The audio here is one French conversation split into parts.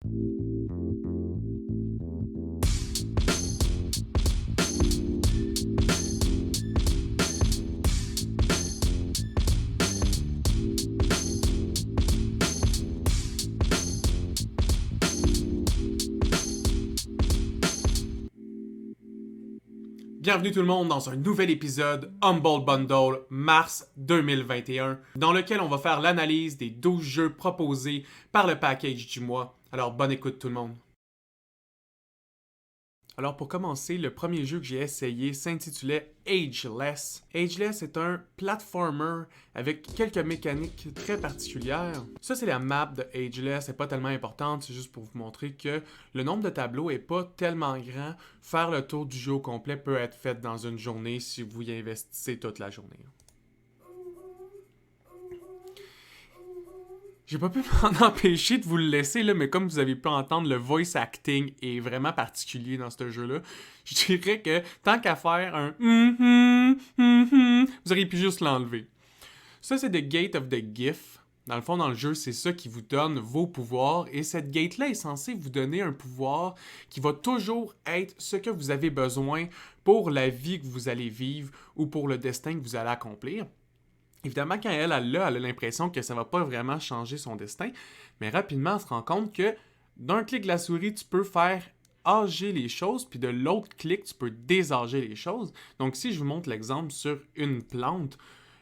Bienvenue tout le monde dans un nouvel épisode Humble Bundle mars 2021 dans lequel on va faire l'analyse des 12 jeux proposés par le package du mois. Alors bonne écoute tout le monde. Alors pour commencer, le premier jeu que j'ai essayé s'intitulait Ageless. Ageless est un platformer avec quelques mécaniques très particulières. Ça c'est la map de Ageless, c'est pas tellement importante, c'est juste pour vous montrer que le nombre de tableaux est pas tellement grand. Faire le tour du jeu au complet peut être fait dans une journée si vous y investissez toute la journée. J'ai pas pu m'en empêcher de vous le laisser, là, mais comme vous avez pu entendre, le voice acting est vraiment particulier dans ce jeu-là. Je dirais que tant qu'à faire un vous auriez pu juste l'enlever. Ça, c'est The Gate of the GIF. Dans le fond, dans le jeu, c'est ça qui vous donne vos pouvoirs. Et cette gate-là est censée vous donner un pouvoir qui va toujours être ce que vous avez besoin pour la vie que vous allez vivre ou pour le destin que vous allez accomplir. Évidemment, quand elle a l'impression que ça va pas vraiment changer son destin, mais rapidement, elle se rend compte que d'un clic de la souris, tu peux faire âger les choses, puis de l'autre clic, tu peux désâger les choses. Donc, si je vous montre l'exemple sur une plante,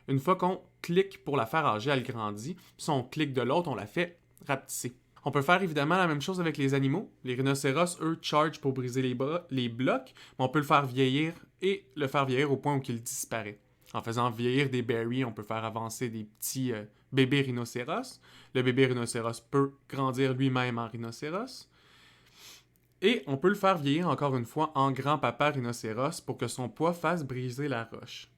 une fois qu'on clique pour la faire âger, elle grandit. Si on clique de l'autre, on la fait rapetisser. On peut faire évidemment la même chose avec les animaux. Les rhinocéros, eux, chargent pour briser les blocs, mais on peut le faire vieillir et le faire vieillir au point où il disparaît. En faisant vieillir des berries, on peut faire avancer des petits bébés rhinocéros. Le bébé rhinocéros peut grandir lui-même en rhinocéros. Et on peut le faire vieillir encore une fois en grand-papa rhinocéros pour que son poids fasse briser la roche.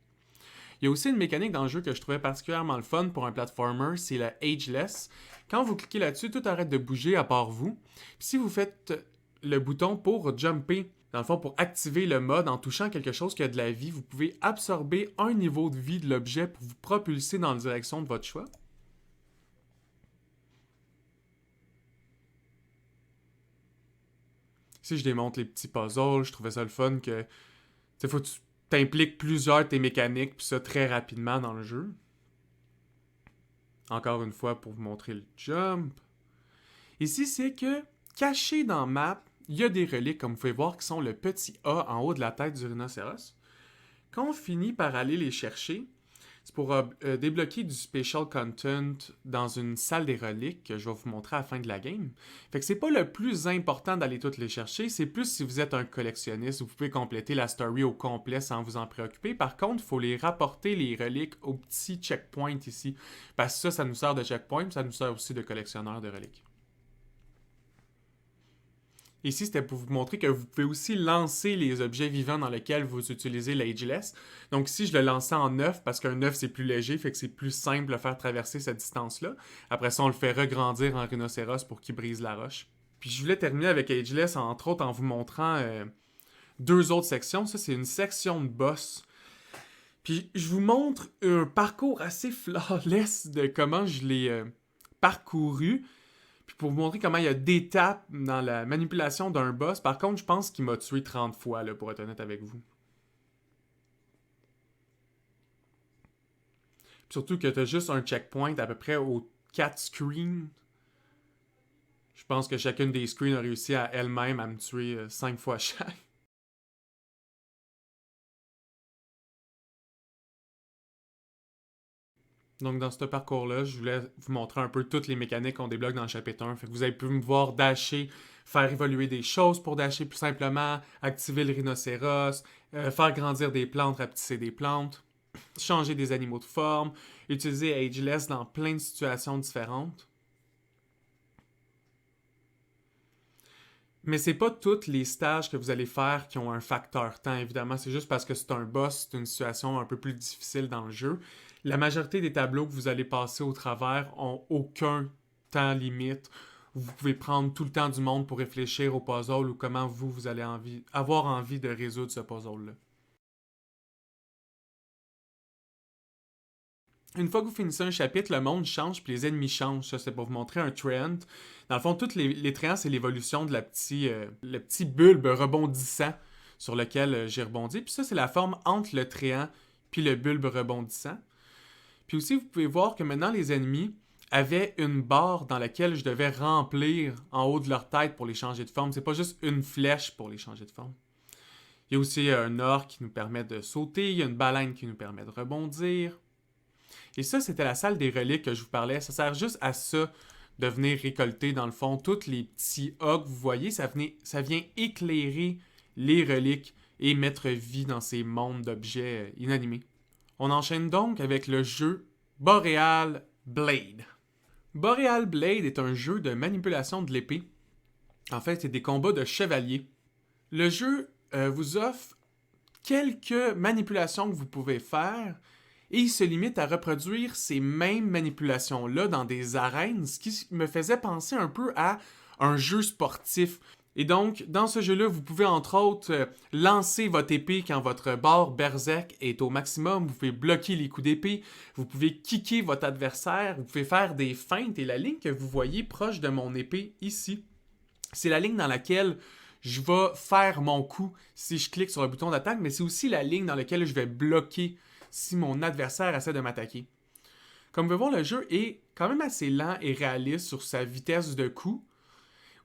Il y a aussi une mécanique dans le jeu que je trouvais particulièrement le fun pour un platformer, c'est le Ageless. Quand vous cliquez là-dessus, tout arrête de bouger à part vous. Puis si vous faites le bouton pour jumper, dans le fond, pour activer le mode en touchant quelque chose qui a de la vie, vous pouvez absorber un niveau de vie de l'objet pour vous propulser dans la direction de votre choix. Si je démonte les petits puzzles, je trouvais ça le fun que faut que tu t'impliques plusieurs de tes mécaniques, puis ça très rapidement dans le jeu. Encore une fois, pour vous montrer le jump. Ici, c'est que, caché dans map, il y a des reliques, comme vous pouvez voir, qui sont le petit A en haut de la tête du rhinocéros. Quand on finit par aller les chercher, c'est pour débloquer du special content dans une salle des reliques que je vais vous montrer à la fin de la game. Fait que c'est pas le plus important d'aller toutes les chercher, c'est plus si vous êtes un collectionniste, vous pouvez compléter la story au complet sans vous en préoccuper. Par contre, il faut les rapporter, les reliques, au petit checkpoint ici. Parce que ça nous sert de checkpoint, ça nous sert aussi de collectionneur de reliques. Ici, c'était pour vous montrer que vous pouvez aussi lancer les objets vivants dans lesquels vous utilisez l'Ageless. Donc ici, je le lançais en 9 parce qu'un 9 c'est plus léger, fait que c'est plus simple de faire traverser cette distance-là. Après ça, on le fait regrandir en rhinocéros pour qu'il brise la roche. Puis je voulais terminer avec Ageless, entre autres, en vous montrant deux autres sections. Ça, c'est une section de boss. Puis je vous montre un parcours assez flawless de comment je l'ai parcouru. Puis pour vous montrer comment il y a d'étapes dans la manipulation d'un boss, par contre, je pense qu'il m'a tué 30 fois, là, pour être honnête avec vous. Puis surtout que tu as juste un checkpoint à peu près aux 4 screens. Je pense que chacune des screens a réussi à elle-même à me tuer 5 fois chaque. Donc dans ce parcours-là, je voulais vous montrer un peu toutes les mécaniques qu'on débloque dans le chapitre 1. Fait que vous avez pu me voir dasher, faire évoluer des choses pour dasher plus simplement, activer le rhinocéros, faire grandir des plantes, rapetisser des plantes, changer des animaux de forme, utiliser Ageless dans plein de situations différentes. Mais c'est pas tous les stages que vous allez faire qui ont un facteur temps, évidemment. C'est juste parce que c'est un boss, c'est une situation un peu plus difficile dans le jeu. La majorité des tableaux que vous allez passer au travers ont aucun temps limite. Vous pouvez prendre tout le temps du monde pour réfléchir au puzzle ou comment vous allez avoir envie de résoudre ce puzzle-là. Une fois que vous finissez un chapitre, le monde change puis les ennemis changent. Ça, c'est pour vous montrer un trend. Dans le fond, tous les tréants, c'est l'évolution de le petit bulbe rebondissant sur lequel j'ai rebondi. Puis ça, c'est la forme entre le tréant puis le bulbe rebondissant. Puis aussi, vous pouvez voir que maintenant, les ennemis avaient une barre dans laquelle je devais remplir en haut de leur tête pour les changer de forme. C'est pas juste une flèche pour les changer de forme. Il y a aussi un or qui nous permet de sauter. Il y a une baleine qui nous permet de rebondir. Et ça, c'était la salle des reliques que je vous parlais. Ça sert juste à ça, de venir récolter, dans le fond, tous les petits A que vous voyez. Ça vient éclairer les reliques et mettre vie dans ces mondes d'objets inanimés. On enchaîne donc avec le jeu Boreal Blade. Boreal Blade est un jeu de manipulation de l'épée. En fait, c'est des combats de chevaliers. Le jeu vous offre quelques manipulations que vous pouvez faire et il se limite à reproduire ces mêmes manipulations-là dans des arènes, ce qui me faisait penser un peu à un jeu sportif. Et donc, dans ce jeu-là, vous pouvez entre autres lancer votre épée quand votre barre berserk est au maximum, vous pouvez bloquer les coups d'épée, vous pouvez kicker votre adversaire, vous pouvez faire des feintes, et la ligne que vous voyez proche de mon épée ici, c'est la ligne dans laquelle je vais faire mon coup si je clique sur le bouton d'attaque, mais c'est aussi la ligne dans laquelle je vais bloquer si mon adversaire essaie de m'attaquer. Comme vous pouvez voir, le jeu est quand même assez lent et réaliste sur sa vitesse de coup.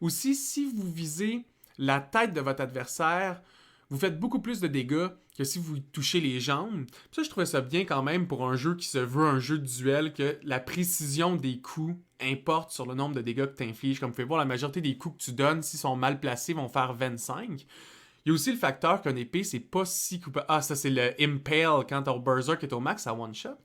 Aussi, si vous visez la tête de votre adversaire, vous faites beaucoup plus de dégâts que si vous touchez les jambes. Puis ça, je trouvais ça bien quand même pour un jeu qui se veut un jeu de duel, que la précision des coups importe sur le nombre de dégâts que tu infliges. Comme vous pouvez voir, la majorité des coups que tu donnes, s'ils sont mal placés, vont faire 25. Il y a aussi le facteur qu'une épée, c'est pas si coupable. Ah, ça, c'est le Impale quand ton Berserk est au max à one-shot.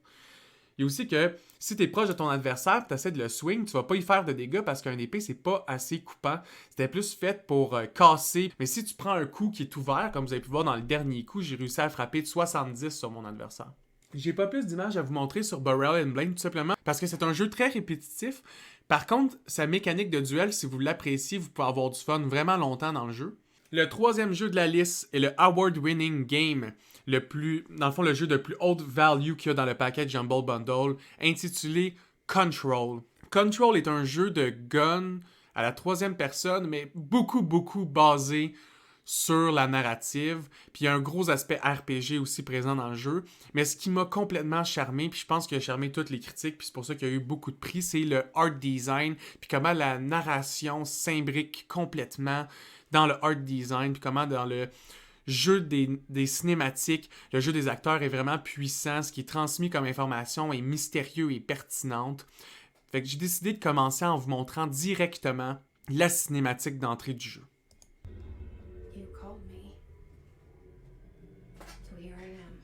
Il y a aussi que si tu es proche de ton adversaire et tu essaies de le swing, tu vas pas y faire de dégâts parce qu'un épée, c'est pas assez coupant. C'était plus fait pour casser. Mais si tu prends un coup qui est ouvert, comme vous avez pu voir dans le dernier coup, j'ai réussi à frapper de 70 sur mon adversaire. J'ai pas plus d'images à vous montrer sur Boreal Blade tout simplement parce que c'est un jeu très répétitif. Par contre, sa mécanique de duel, si vous l'appréciez, vous pouvez avoir du fun vraiment longtemps dans le jeu. Le troisième jeu de la liste est le award-winning game, dans le fond, le jeu de plus haute value qu'il y a dans le package Humble Bundle, intitulé Control. Control est un jeu de gun à la troisième personne, mais beaucoup basé sur la narrative. Puis il y a un gros aspect RPG aussi présent dans le jeu. Mais ce qui m'a complètement charmé, puis je pense qu'il a charmé toutes les critiques, puis c'est pour ça qu'il y a eu beaucoup de prix, c'est le art design, puis comment la narration s'imbrique complètement dans le art design, puis comment dans le jeu des cinématiques, le jeu des acteurs est vraiment puissant, ce qui est transmis comme information est mystérieux et pertinente. Fait que j'ai décidé de commencer en vous montrant directement la cinématique d'entrée du jeu. You called me. So here I am.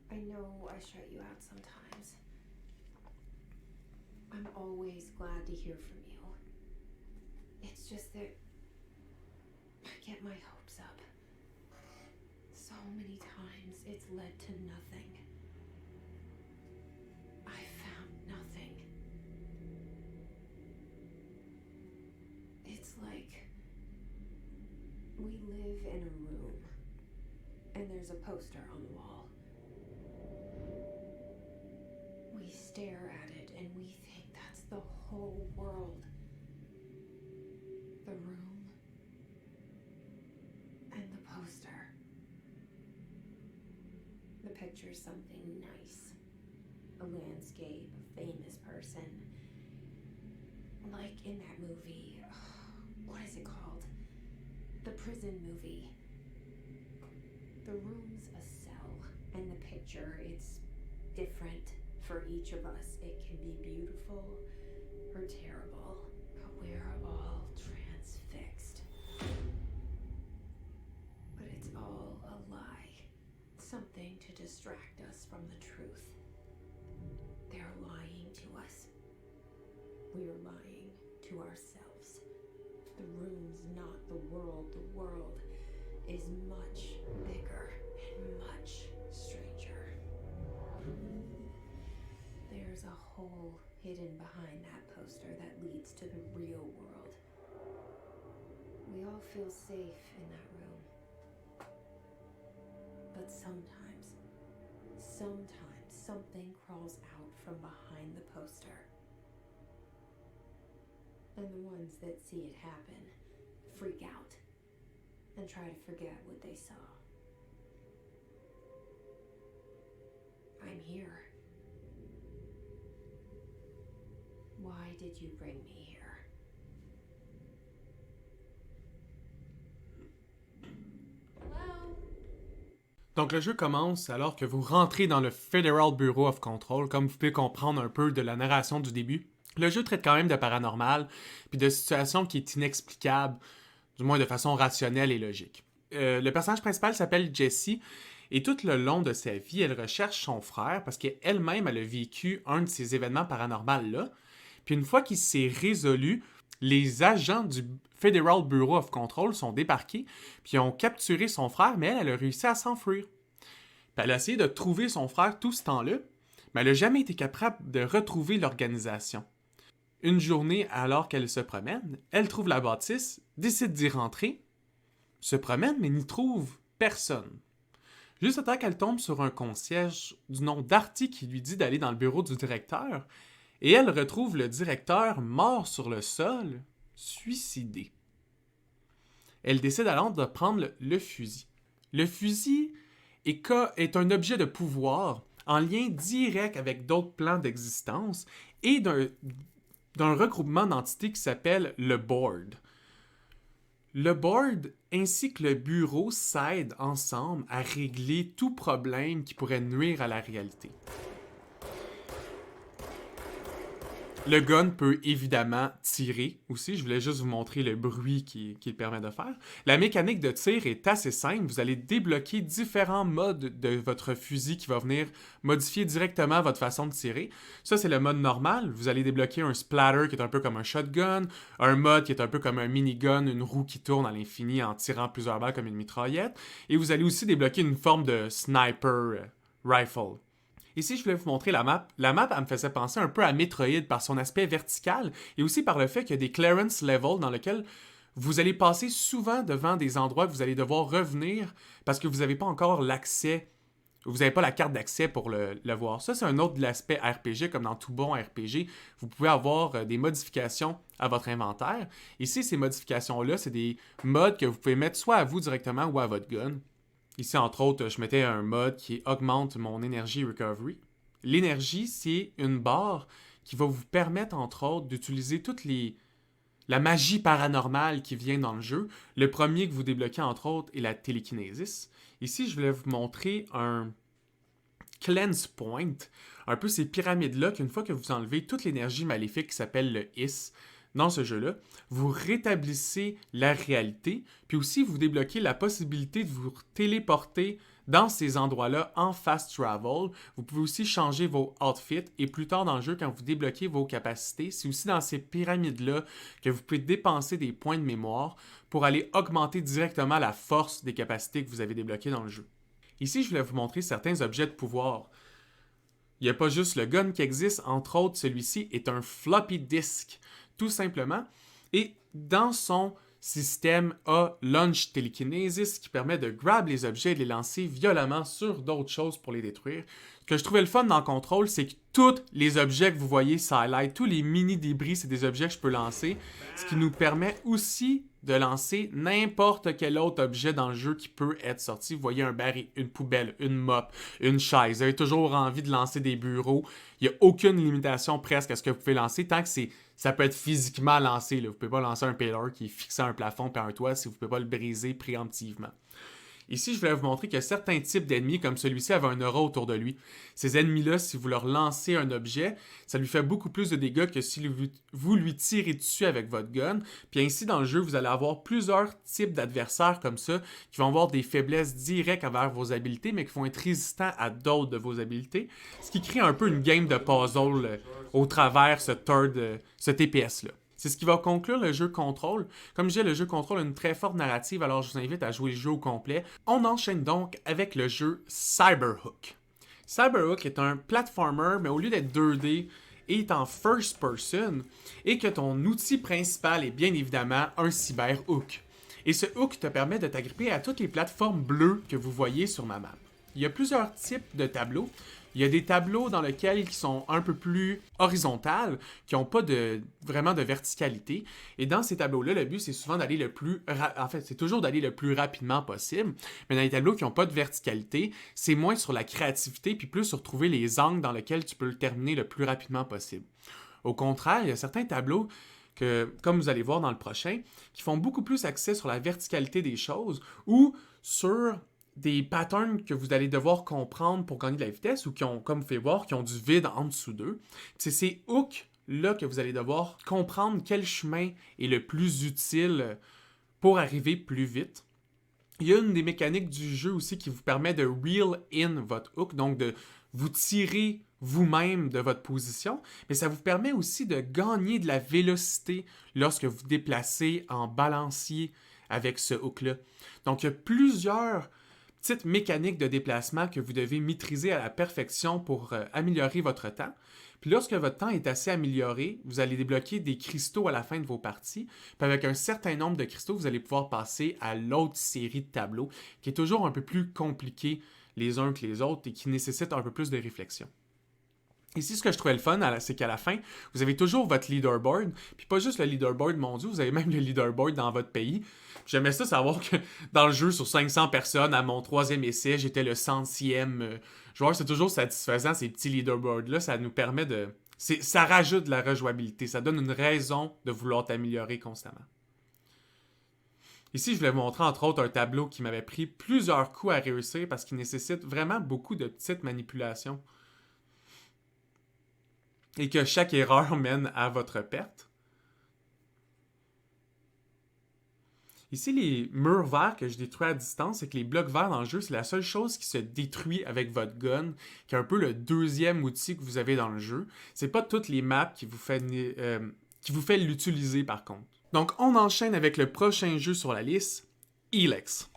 I know I shut you out sometimes. I'm always glad to hear from you. It's just that I get my hopes up. So many times it's led to nothing. I found nothing. It's like we live in a room and there's a poster on the wall. We stare at it and we think that's the whole world. The room and the poster. The picture's something nice. A landscape, a famous person. Like in that movie, what is it called? The prison movie. The room's a cell, and the picture, it's different for each of us. It can be beautiful or terrible, but we're all transfixed. But it's all a lie. Something to distract us from the truth. They're lying to us. We're lying to ourselves. The room's not the world. The world is much bigger and much stranger. There's a hole hidden behind that poster that leads to the real world. We all feel safe in that room. But sometimes sometimes something crawls out from behind the poster. And the ones that see it happen freak out and try to forget what they saw. I'm here. Why did you bring me here? Hello? Donc le jeu commence alors que vous rentrez dans le Federal Bureau of Control, comme vous pouvez comprendre un peu de la narration du début. Le jeu traite quand même de paranormal, puis de situations qui est inexplicable, du moins de façon rationnelle et logique. Le personnage principal s'appelle Jessie, et tout le long de sa vie, elle recherche son frère parce qu'elle-même, elle a vécu un de ces événements paranormaux-là. Puis une fois qu'il s'est résolu, les agents du Federal Bureau of Control sont débarqués, puis ont capturé son frère, mais elle a réussi à s'enfuir. Puis elle a essayé de trouver son frère tout ce temps-là, mais elle n'a jamais été capable de retrouver l'organisation. Une journée, alors qu'elle se promène, elle trouve la bâtisse, décide d'y rentrer, se promène, mais n'y trouve personne. Juste à temps qu'elle tombe sur un concierge du nom d'Artie qui lui dit d'aller dans le bureau du directeur, et elle retrouve le directeur mort sur le sol, suicidé. Elle décide alors de prendre le fusil. Le fusil est un objet de pouvoir en lien direct avec d'autres plans d'existence et d'un regroupement d'entités qui s'appelle le Board. Le Board ainsi que le bureau s'aident ensemble à régler tout problème qui pourrait nuire à la réalité. Le gun peut évidemment tirer aussi. Je voulais juste vous montrer le bruit qu'il permet de faire. La mécanique de tir est assez simple. Vous allez débloquer différents modes de votre fusil qui va venir modifier directement votre façon de tirer. Ça, c'est le mode normal. Vous allez débloquer un splatter qui est un peu comme un shotgun, un mode qui est un peu comme un minigun, une roue qui tourne à l'infini en tirant plusieurs balles comme une mitraillette. Et vous allez aussi débloquer une forme de sniper rifle. Ici, je voulais vous montrer la map. La map, elle me faisait penser un peu à Metroid par son aspect vertical et aussi par le fait qu'il y a des clearance levels dans lesquels vous allez passer souvent devant des endroits que vous allez devoir revenir parce que vous n'avez pas encore l'accès, vous n'avez pas la carte d'accès pour le voir. Ça, c'est un autre de l'aspect RPG, comme dans tout bon RPG. Vous pouvez avoir des modifications à votre inventaire. Ici, ces modifications-là, c'est des modes que vous pouvez mettre soit à vous directement ou à votre gun. Ici, entre autres, je mettais un mode qui augmente mon énergie recovery. L'énergie, c'est une barre qui va vous permettre, entre autres, d'utiliser la magie paranormale qui vient dans le jeu. Le premier que vous débloquez, entre autres, est la télékinésis. Ici, je voulais vous montrer un cleanse point, un peu ces pyramides-là, qu'une fois que vous enlevez toute l'énergie maléfique qui s'appelle le Is, dans ce jeu-là, vous rétablissez la réalité, puis aussi vous débloquez la possibilité de vous téléporter dans ces endroits-là en fast travel. Vous pouvez aussi changer vos outfits, et plus tard dans le jeu, quand vous débloquez vos capacités, c'est aussi dans ces pyramides-là que vous pouvez dépenser des points de mémoire pour aller augmenter directement la force des capacités que vous avez débloquées dans le jeu. Ici, je voulais vous montrer certains objets de pouvoir. Il n'y a pas juste le gun qui existe, entre autres, celui-ci est un floppy disk. Tout simplement. Et dans son système a Launch Telekinesis qui permet de grab les objets et de les lancer violemment sur d'autres choses pour les détruire. Ce que je trouvais le fun dans Control, c'est que tous les objets que vous voyez highlight, tous les mini-débris, c'est des objets que je peux lancer. Ce qui nous permet aussi de lancer n'importe quel autre objet dans le jeu qui peut être sorti. Vous voyez un baril, une poubelle, une mop, une chaise. Vous avez toujours envie de lancer des bureaux. Il n'y a aucune limitation presque à ce que vous pouvez lancer tant que ça peut être physiquement lancé. Là. Vous ne pouvez pas lancer un payload qui est fixé à un plafond et un toit si vous ne pouvez pas le briser préemptivement. Ici, je voulais vous montrer que certains types d'ennemis, comme celui-ci, avaient un aura autour de lui. Ces ennemis-là, si vous leur lancez un objet, ça lui fait beaucoup plus de dégâts que si vous lui tirez dessus avec votre gun. Puis ainsi, dans le jeu, vous allez avoir plusieurs types d'adversaires comme ça, qui vont avoir des faiblesses directes envers vos habilités, mais qui vont être résistants à d'autres de vos habilités. Ce qui crée un peu une game de puzzle au travers ce TPS-là. C'est ce qui va conclure le jeu Control. Comme je disais, le jeu Control a une très forte narrative, alors je vous invite à jouer le jeu au complet. On enchaîne donc avec le jeu Cyberhook. Cyberhook est un platformer, mais au lieu d'être 2D, est en first person, et que ton outil principal est bien évidemment un cyberhook. Et ce hook te permet de t'agripper à toutes les plateformes bleues que vous voyez sur ma map. Il y a plusieurs types de tableaux. Il y a des tableaux dans lesquels ils sont un peu plus horizontales, qui n'ont pas vraiment de verticalité. Et dans ces tableaux-là, le but, c'est souvent d'aller en fait, c'est toujours d'aller le plus rapidement possible. Mais dans les tableaux qui n'ont pas de verticalité, c'est moins sur la créativité, puis plus sur trouver les angles dans lesquels tu peux le terminer le plus rapidement possible. Au contraire, il y a certains tableaux que, comme vous allez voir dans le prochain, qui font beaucoup plus accès sur la verticalité des choses ou sur des patterns que vous allez devoir comprendre pour gagner de la vitesse ou qui ont, comme vous pouvez voir, qui ont du vide en dessous d'eux. C'est ces hooks-là que vous allez devoir comprendre quel chemin est le plus utile pour arriver plus vite. Il y a une des mécaniques du jeu aussi qui vous permet de reel in votre hook, donc de vous tirer vous-même de votre position, mais ça vous permet aussi de gagner de la vélocité lorsque vous déplacez en balancier avec ce hook-là. Donc, il y a plusieurs petites mécaniques de déplacement que vous devez maîtriser à la perfection pour améliorer votre temps. Puis lorsque votre temps est assez amélioré, vous allez débloquer des cristaux à la fin de vos parties. Puis avec un certain nombre de cristaux, vous allez pouvoir passer à l'autre série de tableaux, qui est toujours un peu plus compliqué les uns que les autres et qui nécessite un peu plus de réflexion. Ici, ce que je trouvais le fun, c'est qu'à la fin, vous avez toujours votre leaderboard, puis pas juste le leaderboard mondial, vous avez même le leaderboard dans votre pays. J'aimais ça savoir que dans le jeu, sur 500 personnes, à mon 3e essai, j'étais le 100e joueur. C'est toujours satisfaisant, ces petits leaderboards-là. Ça nous permet de... Ça rajoute de la rejouabilité. Ça donne une raison de vouloir t'améliorer constamment. Ici, je voulais vous montrer entre autres un tableau qui m'avait pris plusieurs coups à réussir parce qu'il nécessite vraiment beaucoup de petites manipulations. Et que chaque erreur mène à votre perte. Ici, les murs verts que je détruis à distance, c'est que les blocs verts dans le jeu, c'est la seule chose qui se détruit avec votre gun, qui est un peu le deuxième outil que vous avez dans le jeu. C'est pas toutes les maps qui vous fait l'utiliser par contre. Donc, on enchaîne avec le prochain jeu sur la liste, Elex.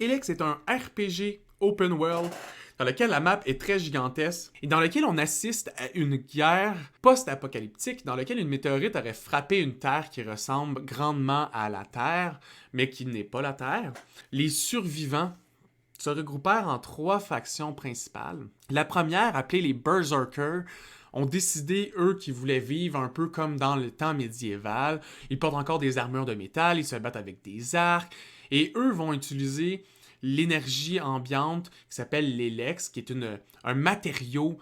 Elex est un RPG open world dans lequel la map est très gigantesque et dans lequel on assiste à une guerre post-apocalyptique dans laquelle une météorite aurait frappé une Terre qui ressemble grandement à la Terre, mais qui n'est pas la Terre. Les survivants se regroupèrent en 3 factions principales. La première, appelée les Berserkers, ont décidé, eux, qu'ils voulaient vivre un peu comme dans le temps médiéval. Ils portent encore des armures de métal, ils se battent avec des arcs, et eux vont utiliser l'énergie ambiante qui s'appelle l'Elex, qui est un matériau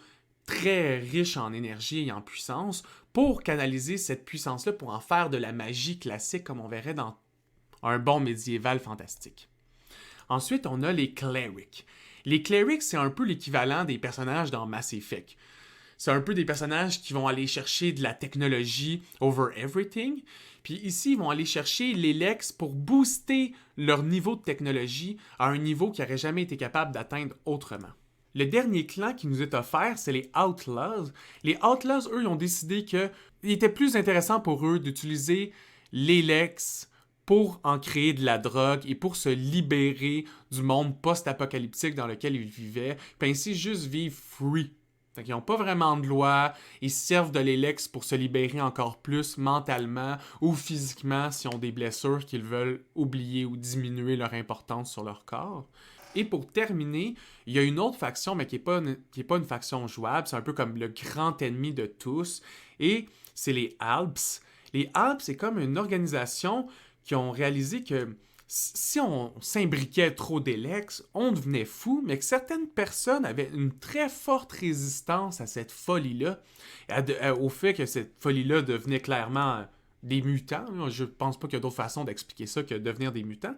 très riche en énergie et en puissance, pour canaliser cette puissance-là, pour en faire de la magie classique, comme on verrait dans un bon médiéval fantastique. Ensuite, on a les Clerics. Les Clerics, c'est un peu l'équivalent des personnages dans Mass Effect. C'est un peu des personnages qui vont aller chercher de la technologie over everything. Puis ici, ils vont aller chercher l'Elex pour booster leur niveau de technologie à un niveau qu'ils n'auraient jamais été capables d'atteindre autrement. Le dernier clan qui nous est offert, c'est les Outlaws. Les Outlaws, eux, ils ont décidé qu'il était plus intéressant pour eux d'utiliser l'Elex pour en créer de la drogue et pour se libérer du monde post-apocalyptique dans lequel ils vivaient, puis ainsi juste vivre free. Donc, ils n'ont pas vraiment de loi, ils servent de l'Elex pour se libérer encore plus mentalement ou physiquement s'ils ont des blessures qu'ils veulent oublier ou diminuer leur importance sur leur corps. Et pour terminer, il y a une autre faction, mais qui est pas une faction jouable, c'est un peu comme le grand ennemi de tous, et c'est les Alps. Les Alps, c'est comme une organisation qui ont réalisé que si on s'imbriquait trop d'Elex, on devenait fou, mais que certaines personnes avaient une très forte résistance à cette folie-là, au fait que cette folie-là devenait clairement des mutants. Je pense pas qu'il y a d'autre façon d'expliquer ça que devenir des mutants.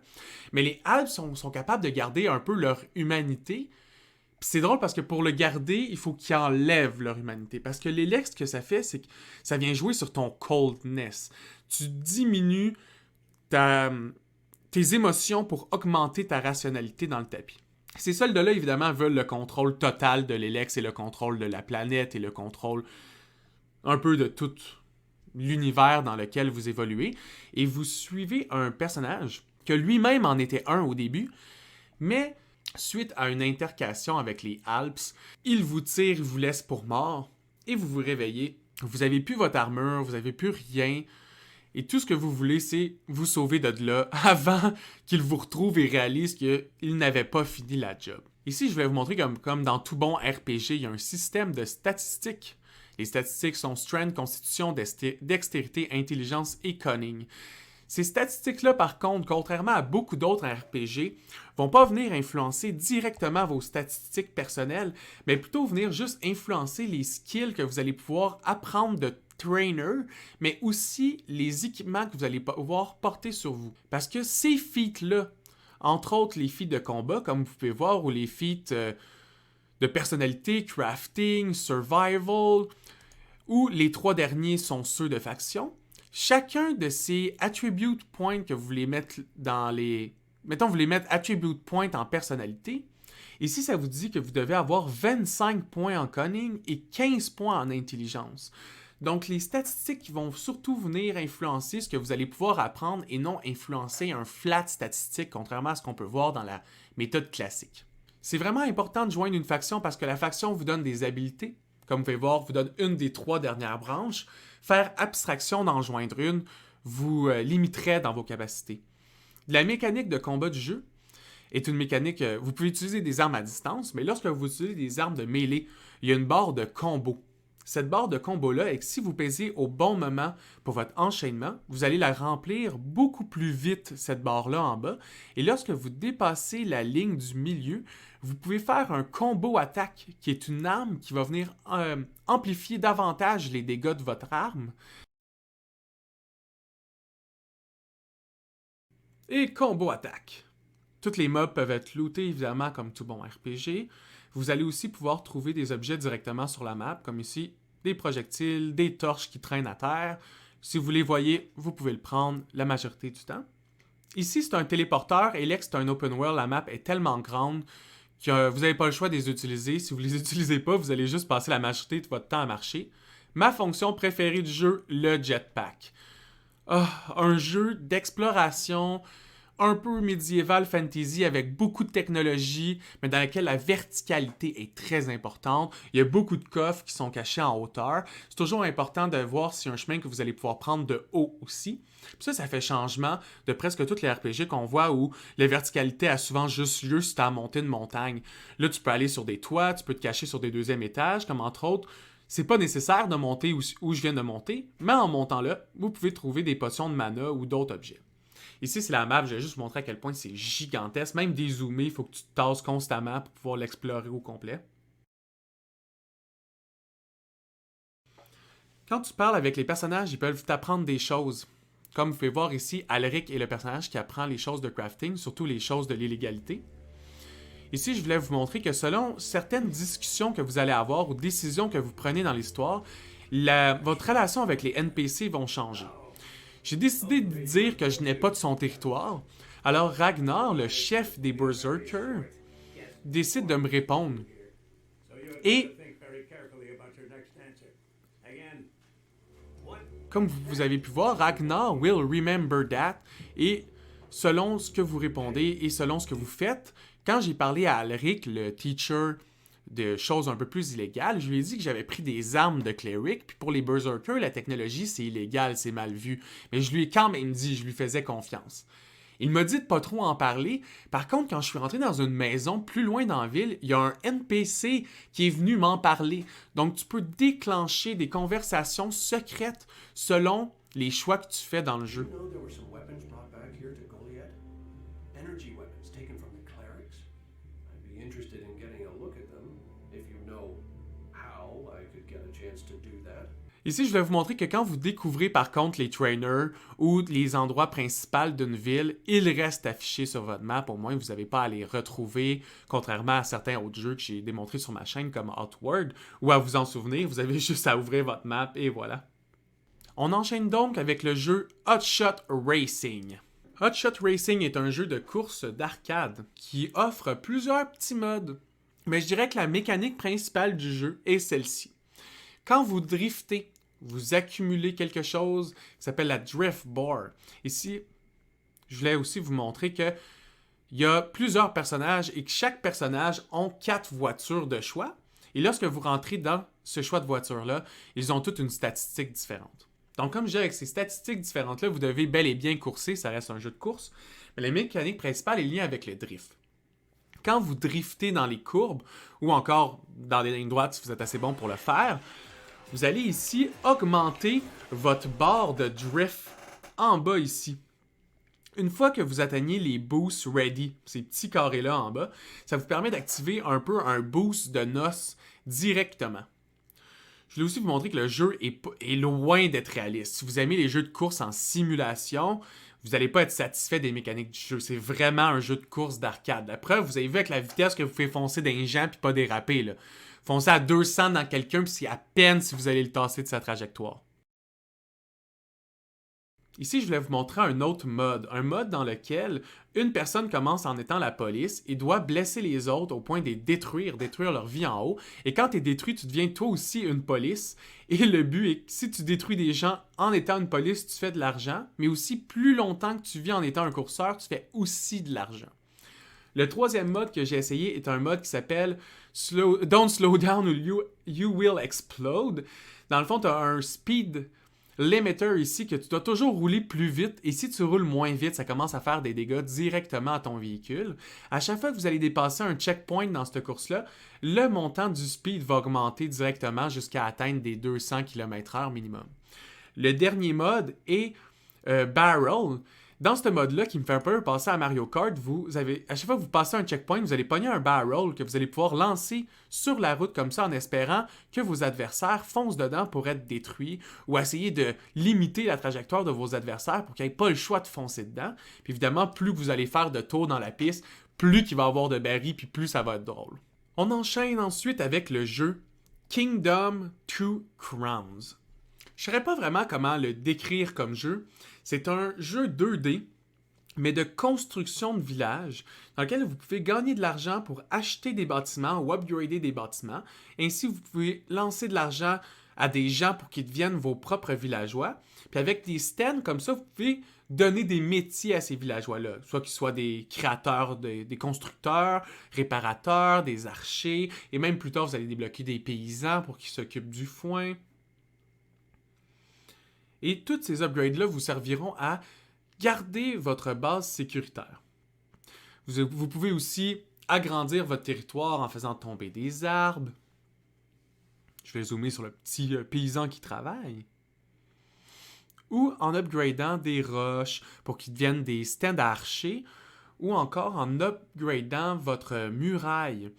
Mais les Alps sont capables de garder un peu leur humanité. Puis c'est drôle parce que pour le garder, il faut qu'ils enlèvent leur humanité. Parce que l'Elex, ce que ça fait, c'est que ça vient jouer sur ton coldness. Tu diminues tes émotions pour augmenter ta rationalité dans le tapis. Ces soldats-là, évidemment, veulent le contrôle total de l'Elex et le contrôle de la planète et le contrôle un peu de tout l'univers dans lequel vous évoluez. Et vous suivez un personnage que lui-même en était un au début, mais suite à une intercation avec les Alps, il vous tire, il vous laisse pour mort et vous vous réveillez. Vous n'avez plus votre armure, vous n'avez plus rien. Et tout ce que vous voulez, c'est vous sauver de là avant qu'il vous retrouve et réalise qu'il n'avait pas fini la job. Ici, je vais vous montrer comme dans tout bon RPG, il y a un système de statistiques. Les statistiques sont Strength, Constitution, Dextérité, Intelligence et Cunning. Ces statistiques-là, par contre, contrairement à beaucoup d'autres RPG, vont pas venir influencer directement vos statistiques personnelles, mais plutôt venir juste influencer les skills que vous allez pouvoir apprendre de trainer, mais aussi les équipements que vous allez pouvoir porter sur vous. Parce que ces feats-là, entre autres les feats de combat, comme vous pouvez voir, ou les feats de personnalité, crafting, survival, ou les 3 derniers sont ceux de faction, chacun de ces attribute points que vous voulez mettre dans les... Mettons, vous voulez mettre attribute point en personnalité. Ici, ça vous dit que vous devez avoir 25 points en cunning et 15 points en intelligence. Donc, les statistiques vont surtout venir influencer ce que vous allez pouvoir apprendre et non influencer un flat statistique, contrairement à ce qu'on peut voir dans la méthode classique. C'est vraiment important de joindre une faction parce que la faction vous donne des habilités. Comme vous pouvez voir, vous donne une des 3 dernières branches. Faire abstraction d'en joindre une vous limiterait dans vos capacités. La mécanique de combat du jeu est une mécanique... vous pouvez utiliser des armes à distance, mais lorsque vous utilisez des armes de mêlée, il y a une barre de combo. Cette barre de combo-là est que si vous pesez au bon moment pour votre enchaînement, vous allez la remplir beaucoup plus vite, cette barre-là en bas. Et lorsque vous dépassez la ligne du milieu, vous pouvez faire un combo attaque, qui est une arme qui va venir amplifier davantage les dégâts de votre arme. Et combo attaque. Toutes les mobs peuvent être lootés, évidemment, comme tout bon RPG. Vous allez aussi pouvoir trouver des objets directement sur la map, comme ici, des projectiles, des torches qui traînent à terre. Si vous les voyez, vous pouvez le prendre la majorité du temps. Ici, c'est un téléporteur, et Lex, c'est un open world. La map est tellement grande que vous n'avez pas le choix de les utiliser. Si vous ne les utilisez pas, vous allez juste passer la majorité de votre temps à marcher. Ma fonction préférée du jeu, le jetpack. Un jeu d'exploration un peu médiéval fantasy avec beaucoup de technologie, mais dans lequel la verticalité est très importante. Il y a beaucoup de coffres qui sont cachés en hauteur. C'est toujours important de voir s'il y a un chemin que vous allez pouvoir prendre de haut aussi. Puis ça fait changement de presque tous les RPG qu'on voit où la verticalité a souvent juste lieu si tu as à monter une montagne. Là, tu peux aller sur des toits, tu peux te cacher sur des 2e étages, comme entre autres. C'est pas nécessaire de monter où je viens de monter, mais en montant là, vous pouvez trouver des potions de mana ou d'autres objets. Ici, c'est la map, je vais juste vous montrer à quel point c'est gigantesque. Même dézoomé, il faut que tu te tasses constamment pour pouvoir l'explorer au complet. Quand tu parles avec les personnages, ils peuvent t'apprendre des choses. Comme vous pouvez voir ici, Alric est le personnage qui apprend les choses de crafting, surtout les choses de l'illégalité. Ici, je voulais vous montrer que selon certaines discussions que vous allez avoir ou décisions que vous prenez dans l'histoire, votre relation avec les NPC vont changer. J'ai décidé de dire que je n'ai pas de son territoire. Alors Ragnar, le chef des Berserkers, décide de me répondre. Et comme vous avez pu voir, Ragnar will remember that. Et selon ce que vous répondez et selon ce que vous faites, quand j'ai parlé à Alric, le teacher de choses un peu plus illégales, je lui ai dit que j'avais pris des armes de cleric, puis pour les berserkers, la technologie, c'est illégal, c'est mal vu. Mais je lui ai quand même dit, je lui faisais confiance. Il m'a dit de pas trop en parler. Par contre, quand je suis rentré dans une maison plus loin dans la ville, il y a un NPC qui est venu m'en parler. Donc, tu peux déclencher des conversations secrètes selon les choix que tu fais dans le jeu. Ici, je vais vous montrer que quand vous découvrez par contre les trainers ou les endroits principaux d'une ville, ils restent affichés sur votre map. Au moins, vous n'avez pas à les retrouver, contrairement à certains autres jeux que j'ai démontrés sur ma chaîne comme Outward, ou à vous en souvenir, vous avez juste à ouvrir votre map et voilà. On enchaîne donc avec le jeu Hot Shot Racing. Hot Shot Racing est un jeu de course d'arcade qui offre plusieurs petits modes, mais je dirais que la mécanique principale du jeu est celle-ci. Quand vous driftez, vous accumulez quelque chose qui s'appelle la drift bar. Ici, je voulais aussi vous montrer qu'il y a plusieurs personnages et que chaque personnage a 4 voitures de choix. Et lorsque vous rentrez dans ce choix de voiture-là, ils ont toutes une statistique différente. Donc, comme je dis, avec ces statistiques différentes-là, vous devez bel et bien courser, ça reste un jeu de course. Mais la mécanique principale est liée avec le drift. Quand vous driftez dans les courbes, ou encore dans les lignes droites si vous êtes assez bon pour le faire, vous allez ici augmenter votre barre de drift en bas ici. Une fois que vous atteignez les boosts ready, ces petits carrés-là en bas, ça vous permet d'activer un peu un boost de noces directement. Je voulais aussi vous montrer que le jeu est loin d'être réaliste. Si vous aimez les jeux de course en simulation, vous n'allez pas être satisfait des mécaniques du jeu. C'est vraiment un jeu de course d'arcade. La preuve, vous avez vu avec la vitesse que vous pouvez foncer dans les gens puis pas déraper, là. Foncer à 200 dans quelqu'un puis c'est à peine si vous allez le tasser de sa trajectoire. Ici, je voulais vous montrer un autre mode. Un mode dans lequel une personne commence en étant la police et doit blesser les autres au point de les détruire leur vie en haut. Et quand tu es détruit, tu deviens toi aussi une police. Et le but est que si tu détruis des gens en étant une police, tu fais de l'argent. Mais aussi, plus longtemps que tu vis en étant un courseur, tu fais aussi de l'argent. Le troisième mode que j'ai essayé est un mode qui s'appelle Don't Slow Down or you Will Explode. Dans le fond, tu as un speed limiter ici que tu dois toujours rouler plus vite et si tu roules moins vite, ça commence à faire des dégâts directement à ton véhicule. À chaque fois que vous allez dépasser un checkpoint dans cette course-là, le montant du speed va augmenter directement jusqu'à atteindre des 200 km/h minimum. Le dernier mode est Barrel. Dans ce mode-là, qui me fait un peu passer à Mario Kart, à chaque fois que vous passez un checkpoint, vous allez pogner un barrel que vous allez pouvoir lancer sur la route comme ça en espérant que vos adversaires foncent dedans pour être détruits ou essayer de limiter la trajectoire de vos adversaires pour qu'ils n'aient pas le choix de foncer dedans. Puis évidemment, plus vous allez faire de tours dans la piste, plus il va y avoir de barils, puis plus ça va être drôle. On enchaîne ensuite avec le jeu Kingdom 2 Crowns. Je ne saurais pas vraiment comment le décrire comme jeu. C'est un jeu 2D, mais de construction de village, dans lequel vous pouvez gagner de l'argent pour acheter des bâtiments ou upgrader des bâtiments. Ainsi, vous pouvez lancer de l'argent à des gens pour qu'ils deviennent vos propres villageois. Puis avec des stands comme ça, vous pouvez donner des métiers à ces villageois-là, soit qu'ils soient des créateurs, des constructeurs, réparateurs, des archers, et même plus tard, vous allez débloquer des paysans pour qu'ils s'occupent du foin. Et toutes ces upgrades-là vous serviront à garder votre base sécuritaire. Vous pouvez aussi agrandir votre territoire en faisant tomber des arbres. Je vais zoomer sur le petit paysan qui travaille. Ou en upgradant des roches pour qu'ils deviennent des stands à archers. Ou encore en upgradant votre muraille.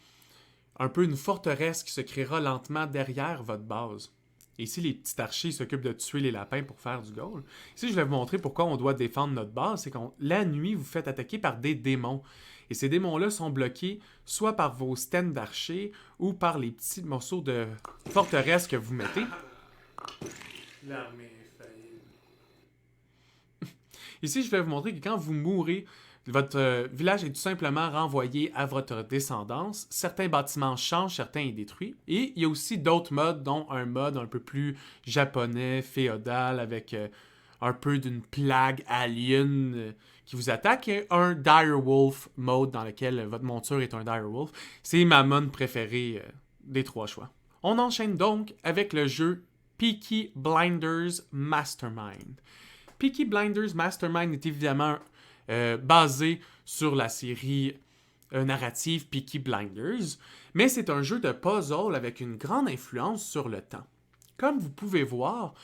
Un peu une forteresse qui se créera lentement derrière votre base. Et ici, les petits archers s'occupent de tuer les lapins pour faire du gold. Ici, je vais vous montrer pourquoi on doit défendre notre base. C'est que la nuit, vous faites attaquer par des démons. Et ces démons-là sont bloqués soit par vos stands d'archers ou par les petits morceaux de forteresse que vous mettez. L'armée est faillible. Ici, je vais vous montrer que quand vous mourrez, votre village est tout simplement renvoyé à votre descendance. Certains bâtiments changent, certains sont détruits. Et il y a aussi d'autres modes, dont un mode un peu plus japonais, féodal, avec un peu d'une plague alien qui vous attaque, et un Direwolf mode dans lequel votre monture est un Direwolf. C'est ma mode préférée des trois choix. On enchaîne donc avec le jeu Peaky Blinders Mastermind. Peaky Blinders Mastermind est évidemment basé sur la série narrative Peaky Blinders, mais c'est un jeu de puzzle avec une grande influence sur le temps. Comme vous pouvez voir,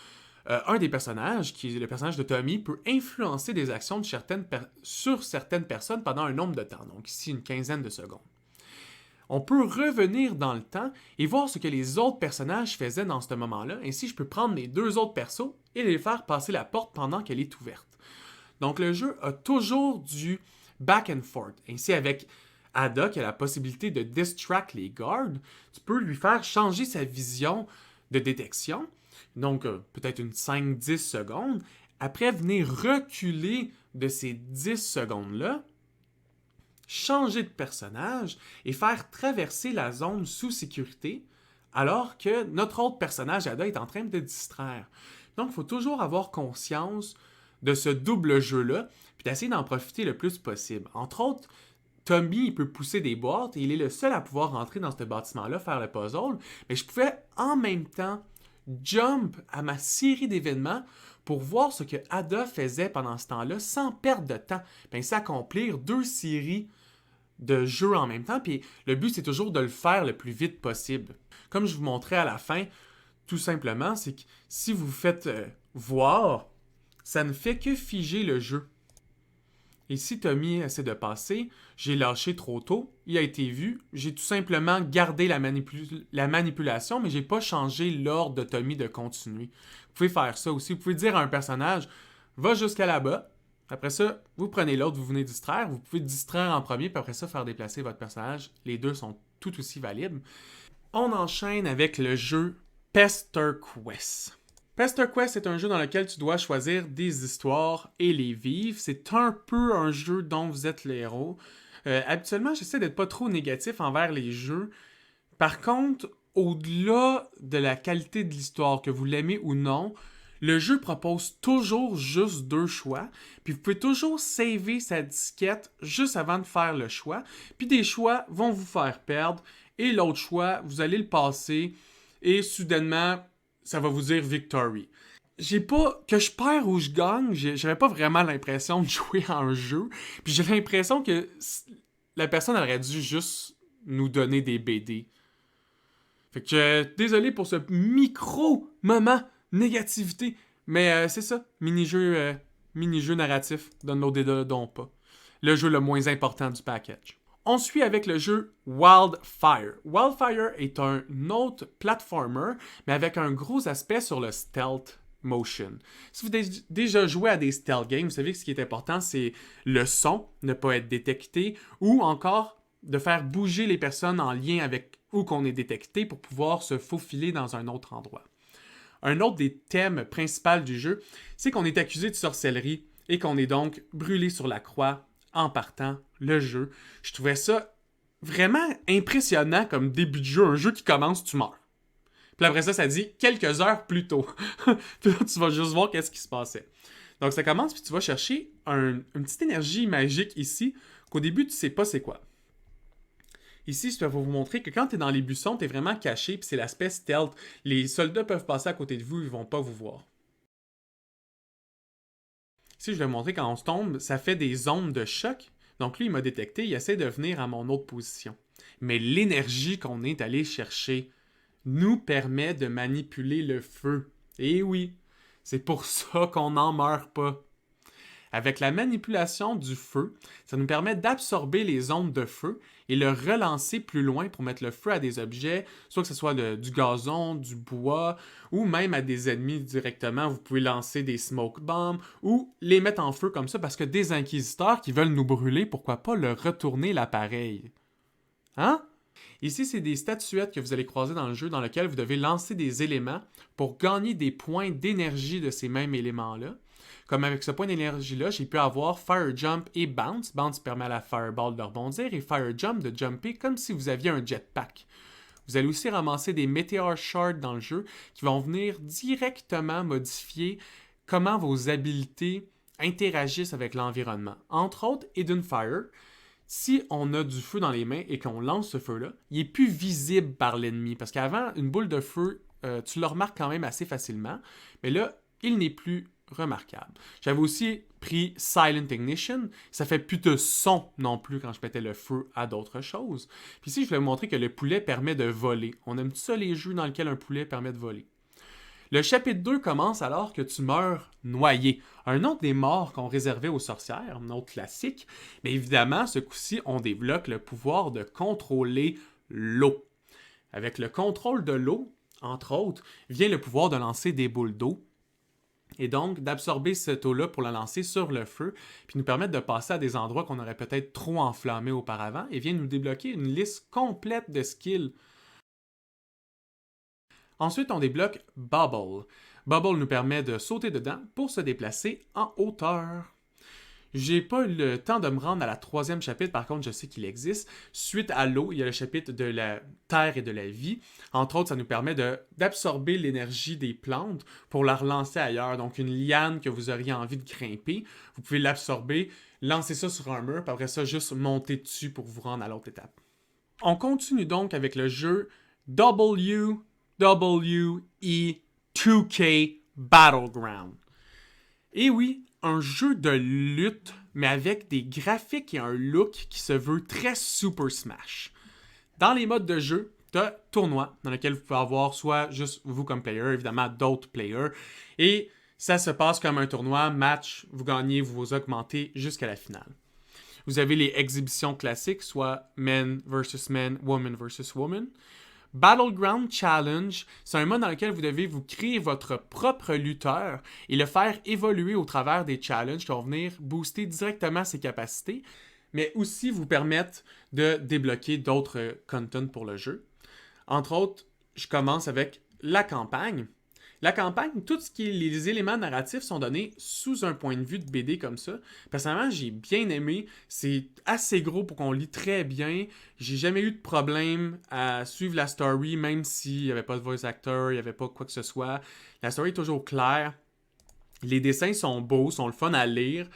un des personnages, qui est le personnage de Tommy, peut influencer des actions sur certaines personnes pendant un nombre de temps, donc ici une quinzaine de secondes. On peut revenir dans le temps et voir ce que les autres personnages faisaient dans ce moment-là. Ainsi, je peux prendre les deux autres persos et les faire passer la porte pendant qu'elle est ouverte. Donc, le jeu a toujours du back and forth. Ainsi, avec Ada, qui a la possibilité de distract les gardes, tu peux lui faire changer sa vision de détection. Donc, peut-être une 5-10 secondes. Après, venir reculer de ces 10 secondes-là, changer de personnage et faire traverser la zone sous sécurité alors que notre autre personnage, Ada, est en train de distraire. Donc, il faut toujours avoir conscience de ce double jeu-là, puis d'essayer d'en profiter le plus possible. Entre autres, Tommy, il peut pousser des boîtes et il est le seul à pouvoir rentrer dans ce bâtiment-là, faire le puzzle, mais je pouvais en même temps jump à ma série d'événements pour voir ce que Ada faisait pendant ce temps-là sans perdre de temps. Bien, s'accomplir 2 séries de jeu en même temps, puis le but, c'est toujours de le faire le plus vite possible. Comme je vous montrais à la fin, tout simplement, c'est que si vous faites voir, ça ne fait que figer le jeu. Et si Tommy essaie de passer, j'ai lâché trop tôt, il a été vu, j'ai tout simplement gardé la manipulation, mais j'ai pas changé l'ordre de Tommy de continuer. Vous pouvez faire ça aussi, vous pouvez dire à un personnage, va jusqu'à là-bas, après ça, vous prenez l'autre, vous venez distraire, vous pouvez distraire en premier, puis après ça, faire déplacer votre personnage. Les deux sont tout aussi valides. On enchaîne avec le jeu Pester Quest. Pester Quest est un jeu dans lequel tu dois choisir des histoires et les vivre. C'est un peu un jeu dont vous êtes les héros. Habituellement, j'essaie d'être pas trop négatif envers les jeux. Par contre, au-delà de la qualité de l'histoire, que vous l'aimez ou non, le jeu propose toujours juste 2 choix. Puis vous pouvez toujours saver sa disquette juste avant de faire le choix. Puis des choix vont vous faire perdre. Et l'autre choix, vous allez le passer. Et soudainement, ça va vous dire victory. J'ai pas... Que je perds ou je gagne, j'avais pas vraiment l'impression de jouer à un jeu. Puis j'ai l'impression que la personne aurait dû juste nous donner des BD. Fait que désolé pour ce micro-moment négativité. Mais c'est ça, mini-jeu narratif, downloadez-le donc pas. Le jeu le moins important du package. On suit avec le jeu Wildfire. Wildfire est un autre platformer, mais avec un gros aspect sur le stealth motion. Si vous avez déjà joué à des stealth games, vous savez que ce qui est important, c'est le son, ne pas être détecté, ou encore de faire bouger les personnes en lien avec où qu'on est détecté pour pouvoir se faufiler dans un autre endroit. Un autre des thèmes principaux du jeu, c'est qu'on est accusé de sorcellerie et qu'on est donc brûlé sur la croix en partant le jeu. Je trouvais ça vraiment impressionnant comme début de jeu. Un jeu qui commence, tu meurs. Puis après ça, ça dit quelques heures plus tôt. Puis là, tu vas juste voir qu'est-ce qui se passait. Donc ça commence, puis tu vas chercher une petite énergie magique ici, qu'au début, tu sais pas c'est quoi. Ici, je vais vous montrer que quand tu es dans les buissons, tu es vraiment caché, puis c'est l'aspect stealth. Les soldats peuvent passer à côté de vous, ils vont pas vous voir. Ici, je vais vous montrer quand on se tombe, ça fait des ondes de choc. Donc lui, il m'a détecté, il essaie de venir à mon autre position. Mais l'énergie qu'on est allé chercher nous permet de manipuler le feu. Et oui, c'est pour ça qu'on n'en meurt pas. Avec la manipulation du feu, ça nous permet d'absorber les ondes de feu et le relancer plus loin pour mettre le feu à des objets, soit que ce soit du gazon, du bois, ou même à des ennemis directement. Vous pouvez lancer des smoke bombs ou les mettre en feu comme ça parce que des inquisiteurs qui veulent nous brûler, pourquoi pas leur retourner l'appareil? Hein? Ici, c'est des statuettes que vous allez croiser dans le jeu dans lequel vous devez lancer des éléments pour gagner des points d'énergie de ces mêmes éléments-là. Comme avec ce point d'énergie-là, j'ai pu avoir Fire Jump et Bounce. Bounce permet à la Fireball de rebondir et Fire Jump de jumper comme si vous aviez un jetpack. Vous allez aussi ramasser des Meteor Shards dans le jeu qui vont venir directement modifier comment vos habilités interagissent avec l'environnement. Entre autres, Hidden Fire. Si on a du feu dans les mains et qu'on lance ce feu-là, il est plus visible par l'ennemi. Parce qu'avant, une boule de feu, tu le remarques quand même assez facilement. Mais là, il n'est plus remarquable. J'avais aussi pris Silent Ignition. Ça fait plus de son non plus quand je mettais le feu à d'autres choses. Puis ici, je voulais vous montrer que le poulet permet de voler. On aime ça les jeux dans lesquels un poulet permet de voler. Le chapitre 2 commence alors que tu meurs noyé. Un autre des morts qu'on réservait aux sorcières, un autre classique. Mais évidemment, ce coup-ci, on débloque le pouvoir de contrôler l'eau. Avec le contrôle de l'eau, entre autres, vient le pouvoir de lancer des boules d'eau. Et donc, d'absorber cette eau-là pour la lancer sur le feu, puis nous permettre de passer à des endroits qu'on aurait peut-être trop enflammés auparavant, et vient nous débloquer une liste complète de skills. Ensuite, on débloque Bubble. Bubble nous permet de sauter dedans pour se déplacer en hauteur. J'ai pas eu le temps de me rendre à la 3e chapitre, par contre, je sais qu'il existe. Suite à l'eau, il y a le chapitre de la terre et de la vie. Entre autres, ça nous permet d'absorber l'énergie des plantes pour la relancer ailleurs. Donc, une liane que vous auriez envie de grimper, vous pouvez l'absorber, lancer ça sur un mur, puis après ça, juste monter dessus pour vous rendre à l'autre étape. On continue donc avec le jeu WWE 2K Battleground. Et oui, un jeu de lutte mais avec des graphiques et un look qui se veut très Super Smash. Dans les modes de jeu, tu as tournoi, dans lequel vous pouvez avoir soit juste vous comme player, évidemment d'autres players, et ça se passe comme un tournoi, match, vous gagnez, vous augmentez jusqu'à la finale. Vous avez les exhibitions classiques, soit men versus men, woman versus woman. Battleground Challenge, c'est un mode dans lequel vous devez vous créer votre propre lutteur et le faire évoluer au travers des challenges qui vont venir booster directement ses capacités, mais aussi vous permettre de débloquer d'autres contents pour le jeu. Entre autres, je commence avec la campagne. La campagne, tout ce qui est les éléments narratifs sont donnés sous un point de vue de BD comme ça. Personnellement, j'ai bien aimé. C'est assez gros pour qu'on lit très bien. J'ai jamais eu de problème à suivre la story, même s'il n'y avait pas de voice actor, il n'y avait pas quoi que ce soit. La story est toujours claire. Les dessins sont beaux, sont le fun à lire.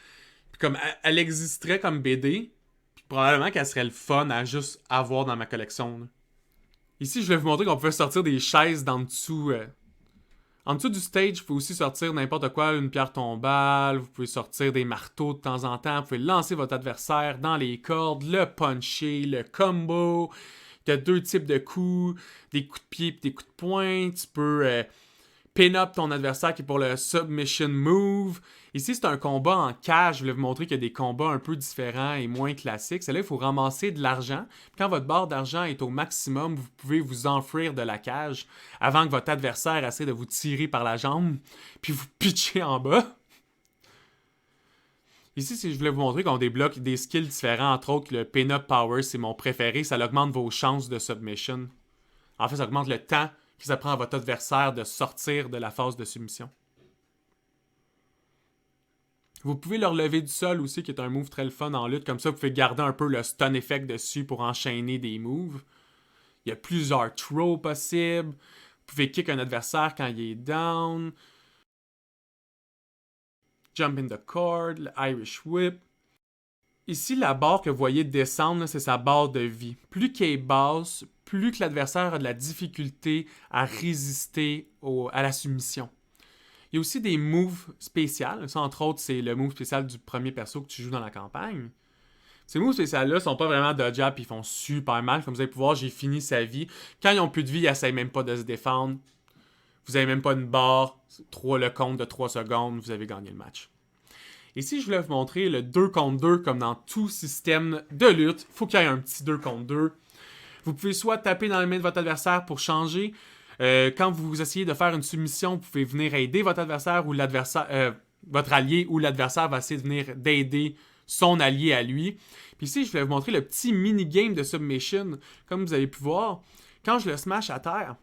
Puis comme elle existerait comme BD, puis probablement qu'elle serait le fun à juste avoir dans ma collection. Là. Ici, je vais vous montrer qu'on pouvait sortir des chaises d'en dessous. En dessous du stage, vous pouvez aussi sortir n'importe quoi, une pierre tombale, vous pouvez sortir des marteaux de temps en temps, vous pouvez lancer votre adversaire dans les cordes, le puncher, le combo. Il y a 2 types de coups, des coups de pied et des coups de poing. Tu peux pin up ton adversaire qui est pour le submission move. Ici, c'est un combat en cage. Je voulais vous montrer qu'il y a des combats un peu différents et moins classiques. Celle-là, il faut ramasser de l'argent. Quand votre barre d'argent est au maximum, vous pouvez vous enfouir de la cage avant que votre adversaire essaie de vous tirer par la jambe puis vous pitcher en bas. Ici, je voulais vous montrer qu'on débloque des skills différents. Entre autres, le pin-up power, c'est mon préféré. Ça augmente vos chances de submission. En fait, ça augmente le temps que ça prend à votre adversaire de sortir de la phase de submission. Vous pouvez le relever du sol aussi, qui est un move très le fun en lutte. Comme ça, vous pouvez garder un peu le stun effect dessus pour enchaîner des moves. Il y a plusieurs throws possibles. Vous pouvez kick un adversaire quand il est down. Jump in the cord, le Irish Whip. Ici, la barre que vous voyez descendre, c'est sa barre de vie. Plus qu'elle est basse, plus que l'adversaire a de la difficulté à résister à la soumission. Il y a aussi des moves spéciaux. Ça, entre autres, c'est le move spécial du premier perso que tu joues dans la campagne. Ces moves spéciaux-là sont pas vraiment dodgeables et ils font super mal. Comme vous allez pouvoir, j'ai fini sa vie. Quand ils ont plus de vie, ils n'essayent même pas de se défendre. Vous n'avez même pas une barre. Le compte de 3 secondes, vous avez gagné le match. Ici, je voulais vous montrer le 2 contre 2 comme dans tout système de lutte. Il faut qu'il y ait un petit 2 contre 2. Vous pouvez soit taper dans les mains de votre adversaire pour changer. Quand vous essayez de faire une submission, vous pouvez venir aider votre adversaire ou votre allié, ou l'adversaire va essayer de venir d'aider son allié à lui. Puis ici, je voulais vous montrer le petit mini-game de submission. Comme vous avez pu voir, quand je le smash à terre,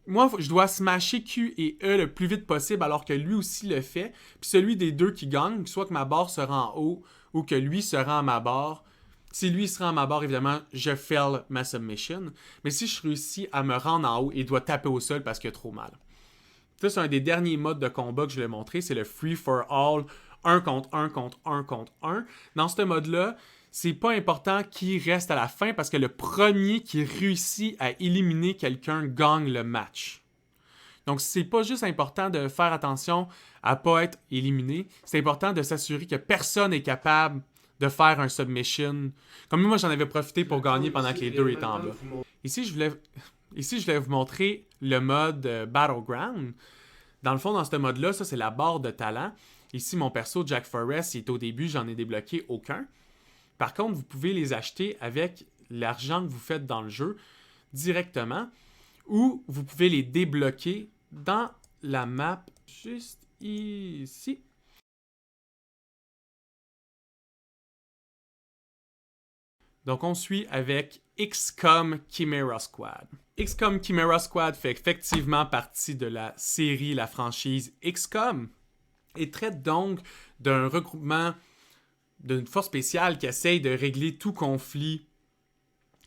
moi, je dois smasher Q et E le plus vite possible alors que lui aussi le fait. Puis celui des deux qui gagne, soit que ma barre se rend en haut ou que lui se rend à ma barre. Si lui se rend à ma barre, évidemment, je fail ma submission. Mais si je réussis à me rendre en haut, il doit taper au sol parce qu'il a trop mal. Ça, c'est un des derniers modes de combat que je vais montrer. C'est le Free for All, 1 contre 1 contre 1 contre 1. Dans ce mode-là, c'est pas important qui reste à la fin parce que le premier qui réussit à éliminer quelqu'un gagne le match. Donc, c'est pas juste important de faire attention à pas être éliminé. C'est important de s'assurer que personne n'est capable de faire un submission. Comme moi, j'en avais profité pour gagner pendant que les deux étaient en bas. Ici, je voulais vous montrer le mode Battleground. Dans le fond, dans ce mode-là, ça, c'est la barre de talent. Ici, mon perso, Jack Forrest, il est au début, j'en ai débloqué aucun. Par contre, vous pouvez les acheter avec l'argent que vous faites dans le jeu directement, ou vous pouvez les débloquer dans la map juste ici. Donc, on suit avec XCOM Chimera Squad. XCOM Chimera Squad fait effectivement partie de la série, la franchise XCOM, et traite donc d'un regroupement d'une force spéciale qui essaye de régler tout conflit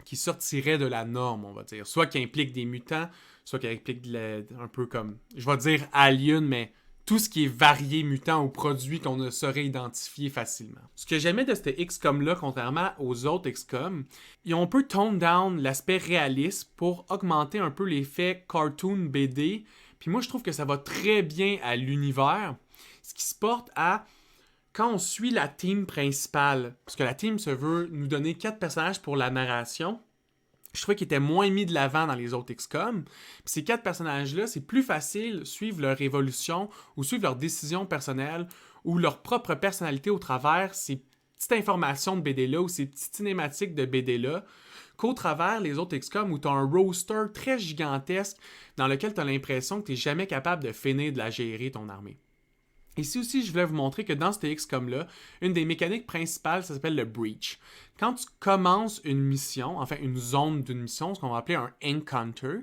qui sortirait de la norme, on va dire. Soit qui implique des mutants, soit qui implique un peu comme, je vais dire alien, mais tout ce qui est varié mutant ou produit qu'on ne saurait identifier facilement. Ce que j'aimais de cette XCOM-là, contrairement aux autres XCOM, ils ont un peu tone down l'aspect réaliste pour augmenter un peu l'effet cartoon BD. Puis moi, je trouve que ça va très bien à l'univers, ce qui se porte à quand on suit la team principale, parce que la team se veut nous donner 4 personnages pour la narration, je trouvais qu'ils étaient moins mis de l'avant dans les autres XCOM. Puis ces 4 personnages-là, c'est plus facile de suivre leur évolution ou suivre leurs décisions personnelles ou leur propre personnalité au travers ces petites informations de BD-là ou ces petites cinématiques de BD-là qu'au travers les autres XCOM où tu as un roster très gigantesque dans lequel tu as l'impression que tu n'es jamais capable de finir de la gérer, ton armée. Ici aussi, je voulais vous montrer que dans ce XCOM-là, une des mécaniques principales, ça s'appelle le Breach. Quand tu commences une mission, enfin une zone d'une mission, ce qu'on va appeler un Encounter,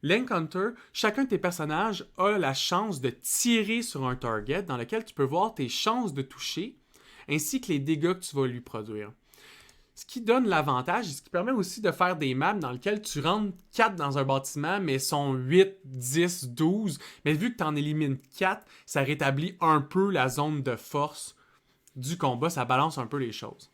l'Encounter, chacun de tes personnages a la chance de tirer sur un target dans lequel tu peux voir tes chances de toucher, ainsi que les dégâts que tu vas lui produire. Ce qui donne l'avantage et ce qui permet aussi de faire des maps dans lesquelles tu rentres 4 dans un bâtiment, mais sont 8, 10, 12. Mais vu que tu en élimines 4, ça rétablit un peu la zone de force du combat. Ça balance un peu les choses.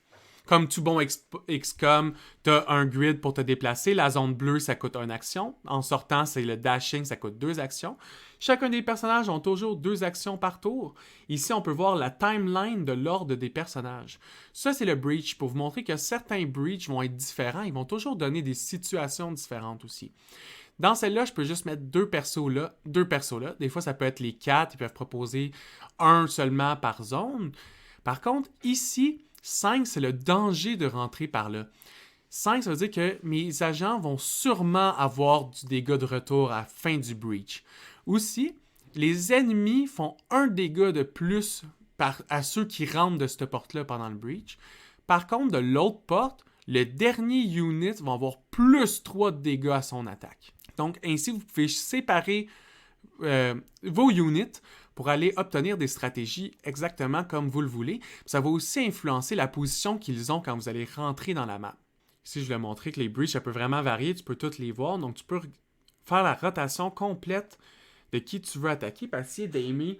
Comme tout bon XCOM, tu as un grid pour te déplacer. La zone bleue, ça coûte 1 action. En sortant, c'est le dashing, ça coûte 2 actions. Chacun des personnages ont toujours 2 actions par tour. Ici, on peut voir la timeline de l'ordre des personnages. Ça, c'est le breach pour vous montrer que certains breaches vont être différents. Ils vont toujours donner des situations différentes aussi. Dans celle-là, je peux juste mettre 2 persos là. Des fois, ça peut être les 4. Ils peuvent proposer un seulement par zone. Par contre, ici, 5, c'est le danger de rentrer par là. 5, ça veut dire que mes agents vont sûrement avoir du dégât de retour à la fin du breach. Aussi, les ennemis font un dégât de plus à ceux qui rentrent de cette porte-là pendant le breach. Par contre, de l'autre porte, le dernier unit va avoir plus 3 de dégâts à son attaque. Donc, ainsi, vous pouvez séparer vos units pour aller obtenir des stratégies exactement comme vous le voulez. Ça va aussi influencer la position qu'ils ont quand vous allez rentrer dans la map. Ici, je vais montrer que les breaches, ça peut vraiment varier. Tu peux toutes les voir. Donc, tu peux faire la rotation complète de qui tu veux attaquer pour essayer d'aimer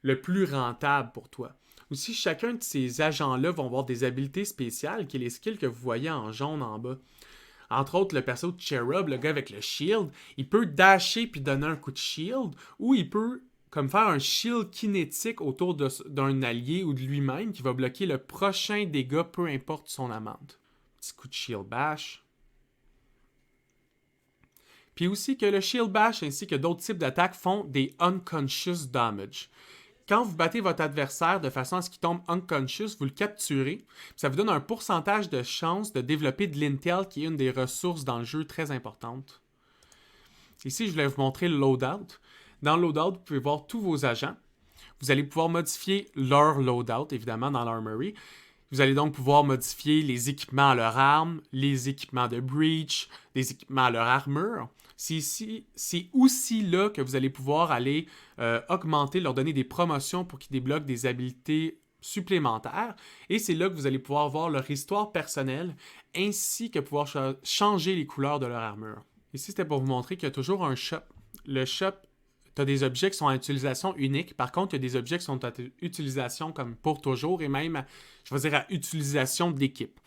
le plus rentable pour toi. Aussi, chacun de ces agents-là vont avoir des habiletés spéciales, qui est les skills que vous voyez en jaune en bas. Entre autres, le perso de Cherub, le gars avec le shield, il peut dasher puis donner un coup de shield, ou il peut comme faire un shield kinétique autour d'un allié ou de lui-même qui va bloquer le prochain dégât, peu importe son amount. Petit coup de shield bash. Puis aussi que le shield bash ainsi que d'autres types d'attaques font des unconscious damage. Quand vous battez votre adversaire de façon à ce qu'il tombe unconscious, vous le capturez. Ça vous donne un pourcentage de chance de développer de l'intel qui est une des ressources dans le jeu très importante. Ici, je voulais vous montrer le loadout. Dans le loadout, vous pouvez voir tous vos agents. Vous allez pouvoir modifier leur loadout, évidemment, dans l'armory. Vous allez donc pouvoir modifier les équipements à leur arme, les équipements de breach, les équipements à leur armure. C'est aussi là que vous allez pouvoir aller augmenter, leur donner des promotions pour qu'ils débloquent des habiletés supplémentaires. Et c'est là que vous allez pouvoir voir leur histoire personnelle ainsi que pouvoir changer les couleurs de leur armure. Ici, c'était pour vous montrer qu'il y a toujours un shop. Le shop, tu as des objets qui sont à utilisation unique. Par contre, il y a des objets qui sont à utilisation comme pour toujours et même, je vais dire, à utilisation de l'équipe.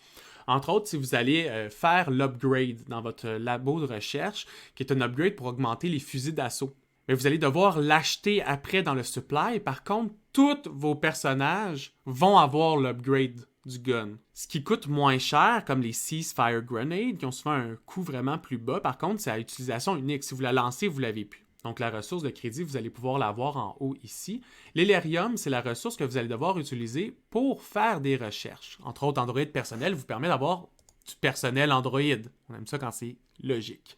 Entre autres, si vous allez faire l'upgrade dans votre labo de recherche, qui est un upgrade pour augmenter les fusils d'assaut, mais vous allez devoir l'acheter après dans le supply. Par contre, tous vos personnages vont avoir l'upgrade du gun. Ce qui coûte moins cher, comme les Ceasefire Grenades, qui ont souvent un coût vraiment plus bas. Par contre, c'est à utilisation unique. Si vous la lancez, vous ne l'avez plus. Donc, la ressource de crédit, vous allez pouvoir l'avoir en haut ici. L'Elerium, c'est la ressource que vous allez devoir utiliser pour faire des recherches. Entre autres, Android personnel vous permet d'avoir du personnel Android. On aime ça quand c'est logique.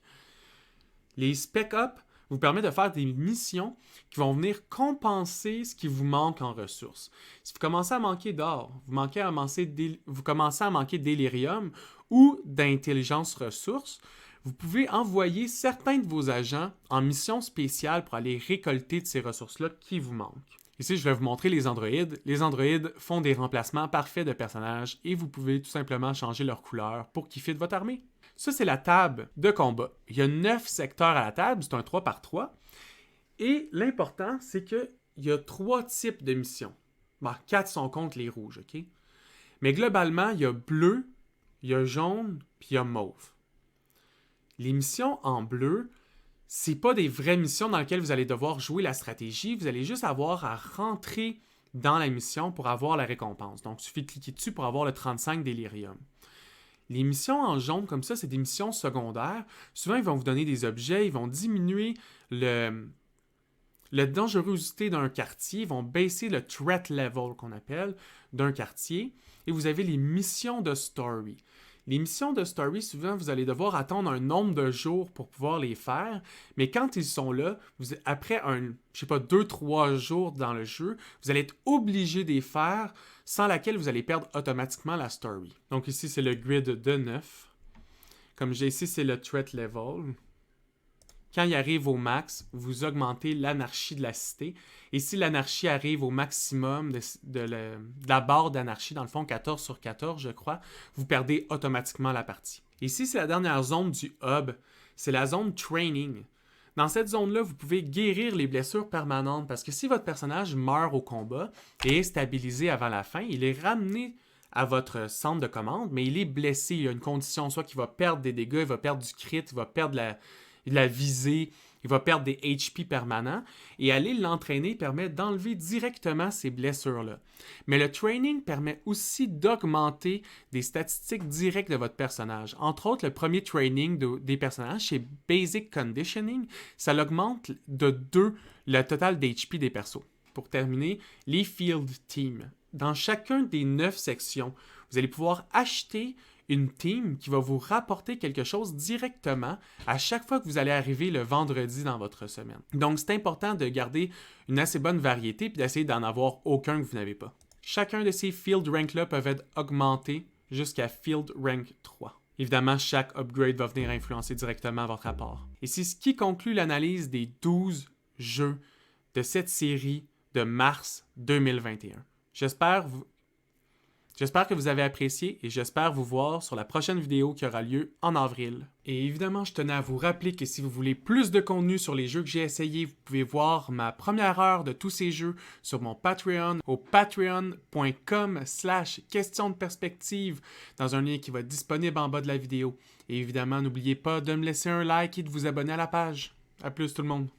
Les Spec Up vous permettent de faire des missions qui vont venir compenser ce qui vous manque en ressources. Si vous commencez à manquer d'or, vous commencez à manquer d'Elerium ou d'intelligence ressources, vous pouvez envoyer certains de vos agents en mission spéciale pour aller récolter de ces ressources-là qui vous manquent. Ici, je vais vous montrer les androïdes. Les androïdes font des remplacements parfaits de personnages et vous pouvez tout simplement changer leur couleur pour qu'ils fitent votre armée. Ça, c'est la table de combat. Il y a 9 secteurs à la table, c'est un 3x3. Et l'important, c'est qu'il y a 3 types de missions. Bon, 4 sont contre les rouges, OK? Mais globalement, il y a bleu, il y a jaune, puis il y a mauve. Les missions en bleu, c'est pas des vraies missions dans lesquelles vous allez devoir jouer la stratégie. Vous allez juste avoir à rentrer dans la mission pour avoir la récompense. Donc, il suffit de cliquer dessus pour avoir le 35 Delirium. Les missions en jaune comme ça, c'est des missions secondaires. Souvent, ils vont vous donner des objets, ils vont diminuer la dangerosité d'un quartier, ils vont baisser le threat level qu'on appelle d'un quartier. Et vous avez les missions de story. Les missions de story, souvent, vous allez devoir attendre un nombre de jours pour pouvoir les faire, mais quand ils sont là, après 2-3 jours dans le jeu, vous allez être obligé de les faire, sans laquelle vous allez perdre automatiquement la story. Donc ici, c'est le grid de 9. Comme j'ai ici, c'est le threat level. Quand il arrive au max, vous augmentez l'anarchie de la cité. Et si l'anarchie arrive au maximum de la barre d'anarchie, dans le fond 14 sur 14, je crois, vous perdez automatiquement la partie. Ici, c'est la dernière zone du hub. C'est la zone training. Dans cette zone-là, vous pouvez guérir les blessures permanentes parce que si votre personnage meurt au combat et est stabilisé avant la fin, il est ramené à votre centre de commande, mais il est blessé. Il y a une condition, soit qu'il va perdre des dégâts, il va perdre du crit, il va perdre la visée, il va perdre des HP permanents, et aller l'entraîner permet d'enlever directement ces blessures-là. Mais le training permet aussi d'augmenter des statistiques directes de votre personnage. Entre autres, le premier training des personnages, c'est Basic Conditioning, ça l'augmente de 2 le total d'HP des persos. Pour terminer, les Field Teams. Dans chacun des 9 sections, vous allez pouvoir acheter une team qui va vous rapporter quelque chose directement à chaque fois que vous allez arriver le vendredi dans votre semaine. Donc, c'est important de garder une assez bonne variété et d'essayer d'en avoir aucun que vous n'avez pas. Chacun de ces Field Rank-là peuvent être augmentés jusqu'à Field Rank 3. Évidemment, chaque upgrade va venir influencer directement votre rapport. Et c'est ce qui conclut l'analyse des 12 jeux de cette série de mars 2021. J'espère que vous avez apprécié et j'espère vous voir sur la prochaine vidéo qui aura lieu en avril. Et évidemment, je tenais à vous rappeler que si vous voulez plus de contenu sur les jeux que j'ai essayés, vous pouvez voir ma première heure de tous ces jeux sur mon Patreon au patreon.com/question de perspective dans un lien qui va être disponible en bas de la vidéo. Et évidemment, n'oubliez pas de me laisser un like et de vous abonner à la page. À plus tout le monde!